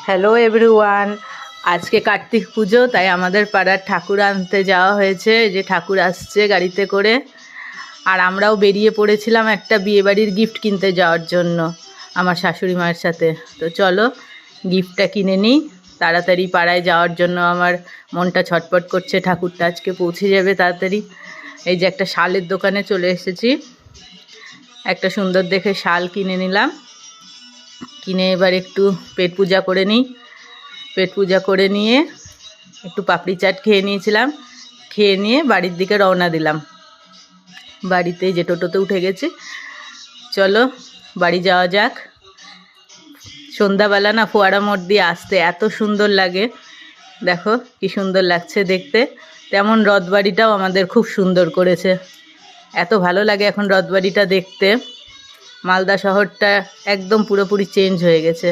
Hello everyone, আজকে কার্তিক পুজো, তাই আমাদের পাড়ার ঠাকুর আনতে যাওয়া হয়েছে। যে ঠাকুর আসছে গাড়িতে করে, আর আমরাও বেরিয়ে পড়েছিলাম একটা বিয়েবাড়ির গিফট কিনতে যাওয়ার জন্য আমার শাশুড়ি মায়ের সাথে। তো চলো গিফটটা কিনে নিই, তাড়াতাড়ি পাড়ায় যাওয়ার জন্য আমার মনটা ছটপট করছে। ঠাকুরটা আজকে পৌঁছে যাবে তাড়াতাড়ি। এই যে একটা শালের দোকানে চলে এসেছি, একটা সুন্দর দেখে শাল কিনে নিলাম। কিনে এবার একটু পেট পূজা করে নিই। পেট পূজা করে নিয়ে একটু পাপড়ি চাট খেয়ে নিয়েছিলাম, খেয়ে নিয়ে বাড়ির দিকে রওনা দিলাম। বাড়িতে যে টোটোতে উঠে গেছি, চলো বাড়ি যাওয়া যাক। সন্ধ্যাবেলা না ফোয়ারা মোড় দিয়ে আসতে এত সুন্দর লাগে, দেখো কি সুন্দর লাগছে দেখতে। তেমন রথবাড়িটাও আমাদের খুব সুন্দর করেছে, এত ভালো লাগে এখন রথবাড়িটা দেখতে। মালদা শহরটা একদম পুরোপুরি চেঞ্জ হয়ে গেছে।